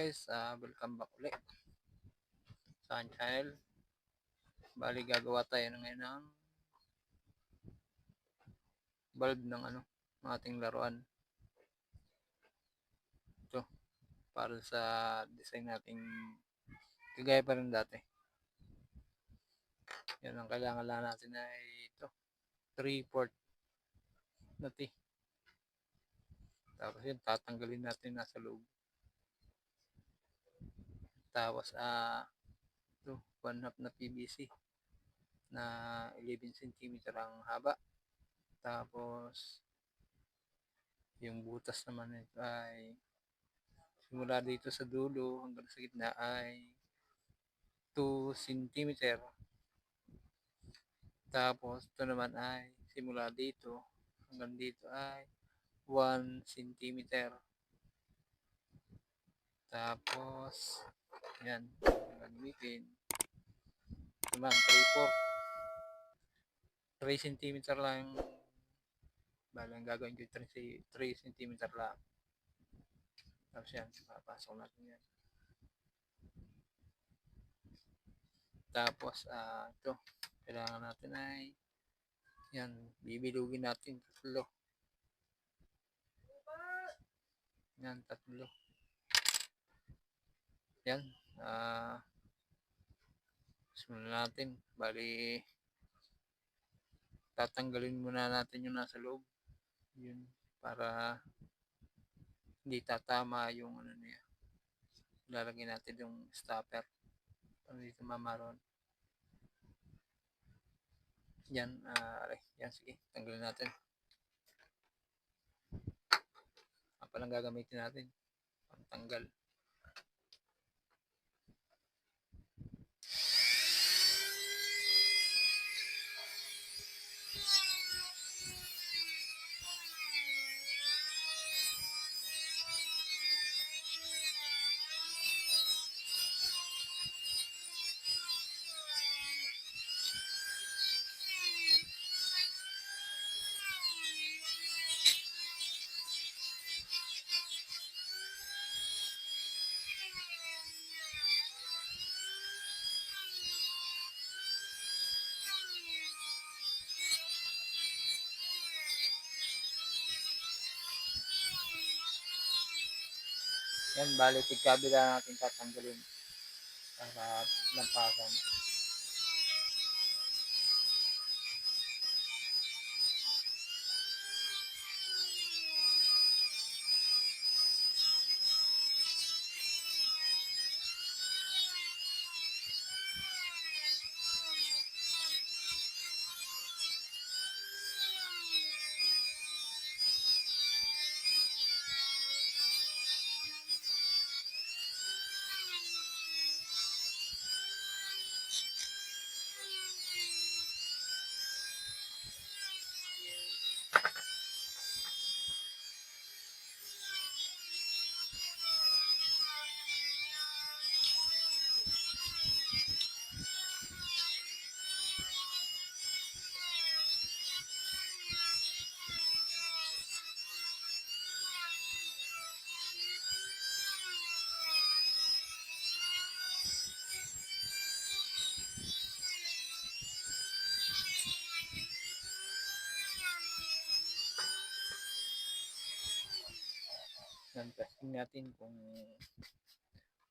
guys, welcome back ulit sa aking channel. Bali gagawa tayo ngayon ng bulb ng ng ating laruan. Ito, para sa design nating kagaya pa rin dati. Yan ang kailangan lang natin ay ito, 3/4 na T. Tapos yun, tatanggalin natin nasa loob. Tapos ito, 1/2 na PVC na 11 cm ang haba. Tapos yung butas naman nito ay simula dito sa dulo hanggang sa gitna ay 2 cm. Tapos ito naman ay simula dito hanggang dito ay 1 cm. Tapos yan, gagamitin naman 3 cm lang. Balang gagawin ko 3 cm lang. Tapos yan, papasok natin yan. Tapos ito, kailangan natin ay yan, bibilugin natin tatlo. Yan, tatlo. Yan, simulan natin. Bali, tatanggalin muna natin yung nasa loob. Yun, para hindi tatama yung niya. Lalagyan natin yung stopper para dito mamaroon. Yan, yan, sige, tanggalin natin. Apa lang gagamitin natin pantanggal. Yan, bali tigkabila natin tatanggalin para lampasan. Yan, testing natin kung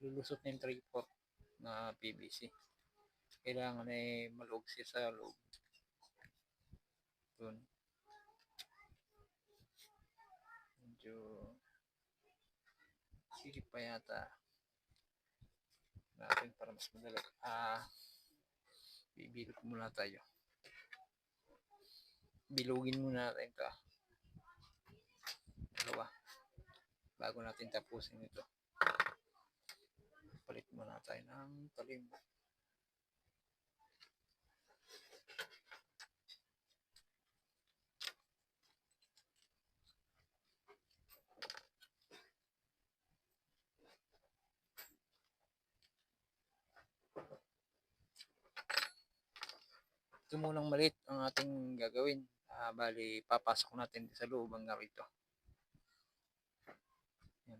lulusot na yung 3/4 na PVC. Kailangan ay malog siya sa loob. Dun. Medyo silip pa yata natin para mas madali. Bibilog muna tayo. Bilugin muna natin ito. Dalawa. Bago natin tapusin ito. Palit muna tayo ng talim. Ito munang maliit ang ating gagawin. Bali, papasok natin sa loob hanggang rito. Yan.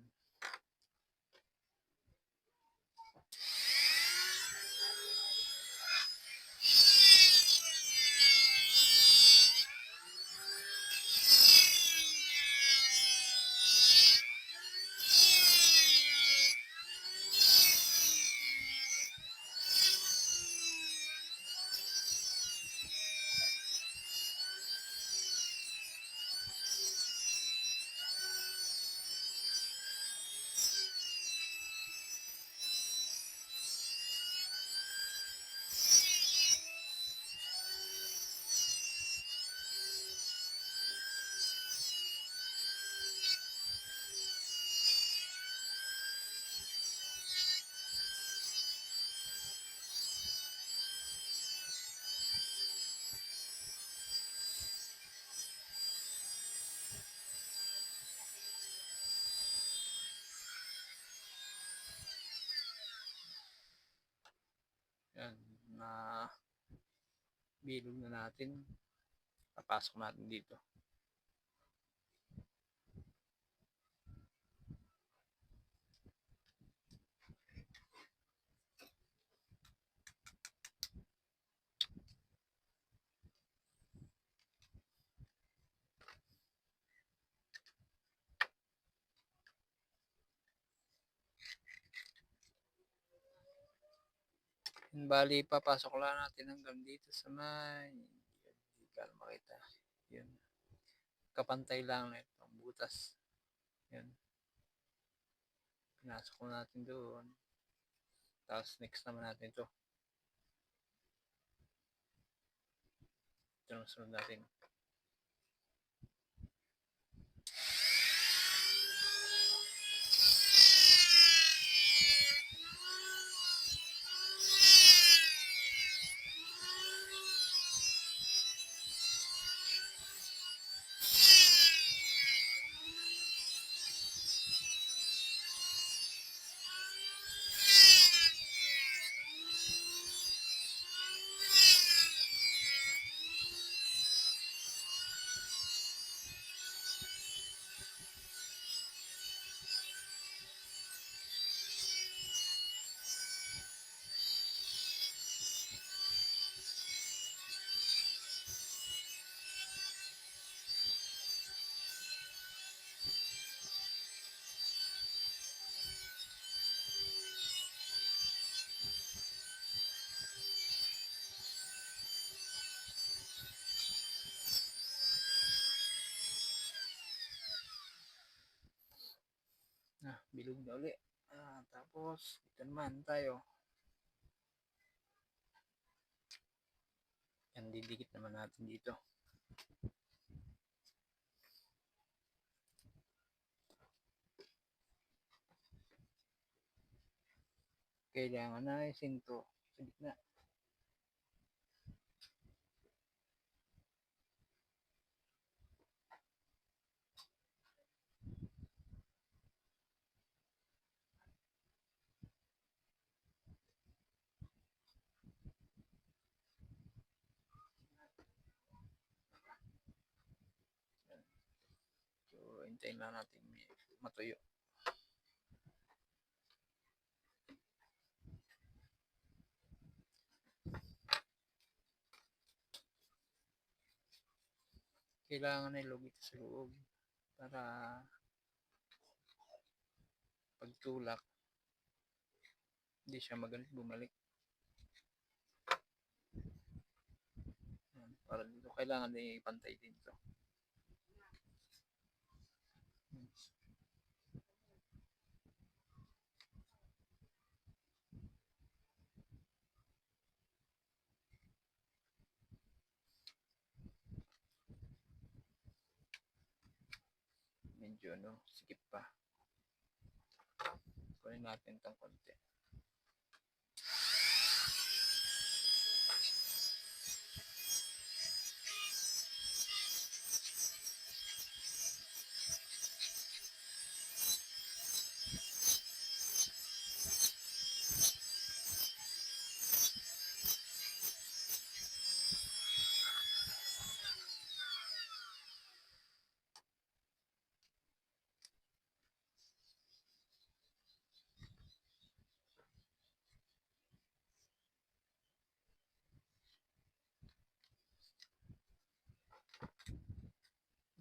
na bilog na natin, papasok natin dito. Bali, papasok lang natin hanggang dito sa may, hindi ka makita. Yun. Kapantay lang na itong butas. Yun. Pinasok ko natin doon. Tapos next naman natin ito. Ito ang sunod natin. Bilog na uli. Tapos, ito naman tayo. Yan, didikit naman natin dito. Kailangan na isinto sa gitna. So, hintayin lang natin matuyo. Kailangan na ilog ito sa loob para pagtulak hindi siya magalit bumalik. Para dito kailangan din ipantay din ito. Medyo sikip pa. Kunin natin itong konti.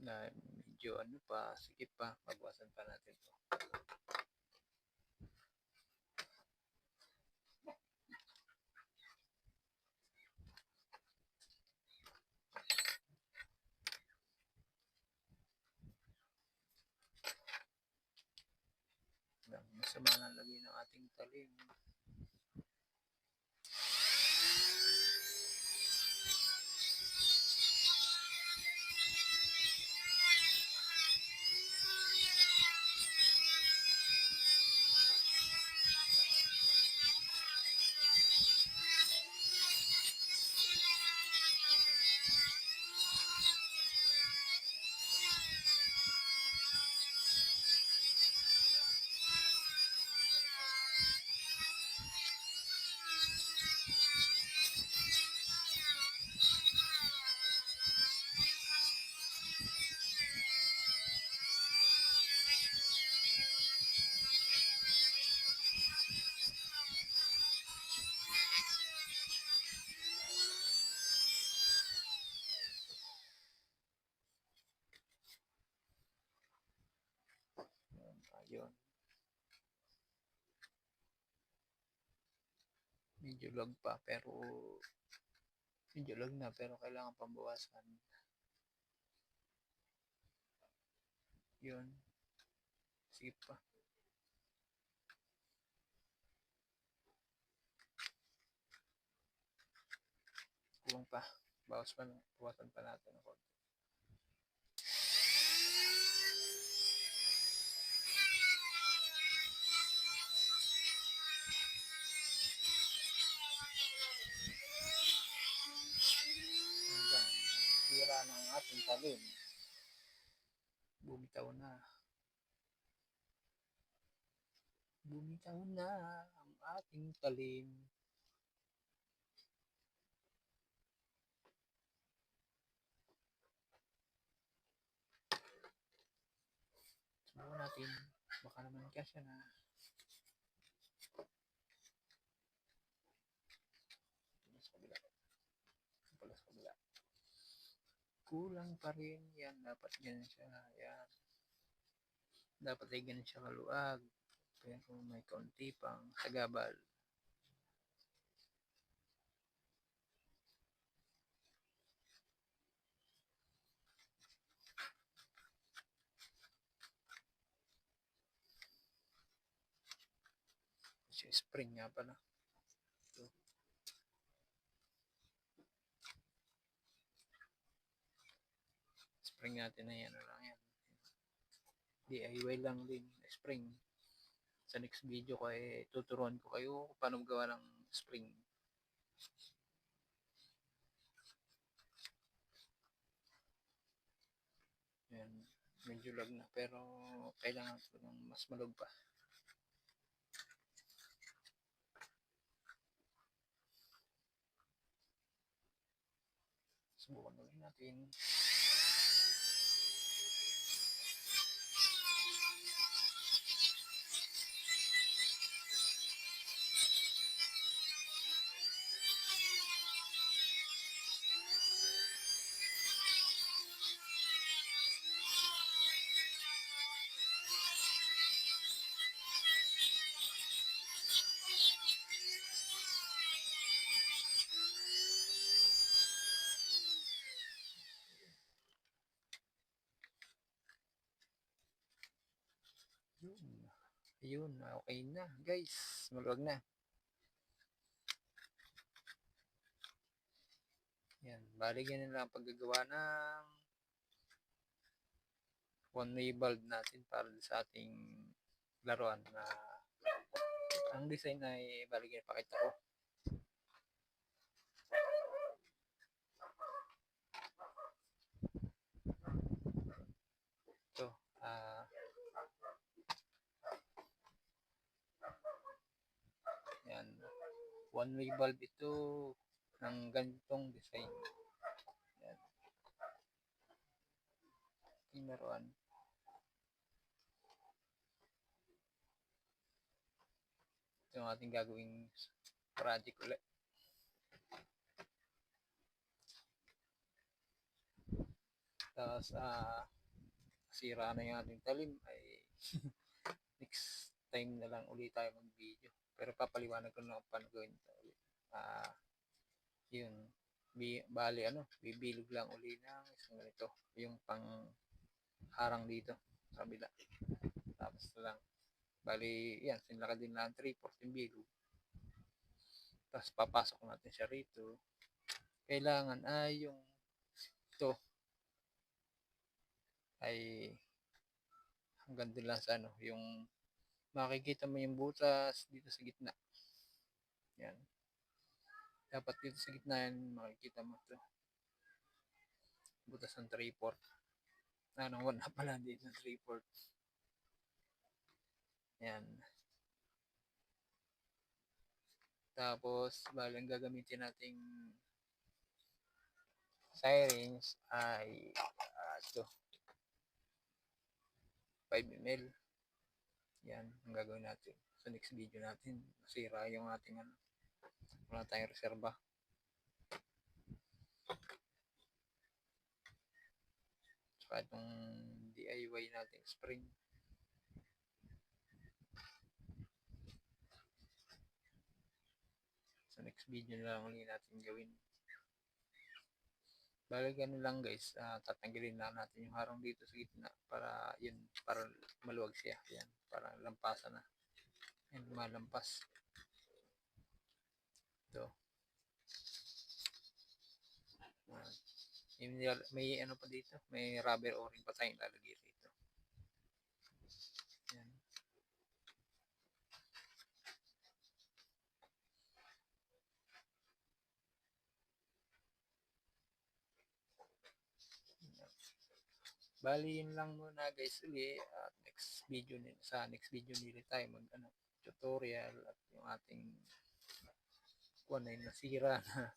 Na medyo pa, sikip pa, pagwasan pa natin to. Masama na lagay ng ating talim. Yun. Medyo lag pa pero medyo lag na pero kailangan pambawasan. Yun. Sige pa. Kulang pa. Bawasan pa natin ako. Sira ng ating talim. Bumitaw na. Bumitaw na ang ating talim. Subukan natin. Baka naman kasya na. Kabila. Kulang pa rin. Yan. Dapat ganyan siya. Yan. Dapat ay ganyan siya kaluag. Pero may kaunti pang sagabal. Spring nga pala. Ito. Spring natin na yan. Lang yan. DIY lang din. Spring. Sa next video ko ay tuturuan ko kayo kung paano magawa ng spring. Yan. Medyo lag na pero kailangan ito ng mas malog pa. Subukan ulit natin. Ayun, okay na guys, maluwag na. Yan, bali ganyan lang paggagawa ng one-way bulb natin para sa ating laruan na ang design ay bali ganyan pakita ko. Ito, yan, one-way bulb ito ng ganitong design. Yan. Ating laruan. Ito yung ating gagawing project ulit. Tapos, sira na yung ating talim ay next time na lang ulit tayo mag-video. Pero papaliwanag ko na kung paano gawin ito ulit. Yun. Bali, bibilog lang ulit ng isang ganito. Yung pang harang dito sa kabila. Tapos na lang. Bali, yan. Sinlaka din lang 3/4 yung bilog. Tapos papasok natin siya rito. Kailangan ay yung ito ay hanggang doon lang sa yung makikita mo yung butas dito sa gitna. Yan. Dapat dito sa gitna yan makikita mo ito. Butas ng 3/4. Wala pala dito ng 3/4. Yan. Tapos, balang gagamitin nating sirens ay ito. 5 ml. Yan, ang gagawin natin. Sa next video natin, masira yung ating wala tayong reserba. Saka itong DIY natin spring. next video na lang ulit natin gawin. Bale ganun lang guys, tatanggalin lang natin yung harang dito sa gitna para yun, para maluwag siya. Yan, para lampasan na. Yan, malampas. Ito. May ano pa dito, may rubber o-ring pa tayong lalagay dito. Yan. Bali yun lang muna guys uli, at sa next video nila tayo mag tutorial at yung ating kuwan ay nasira na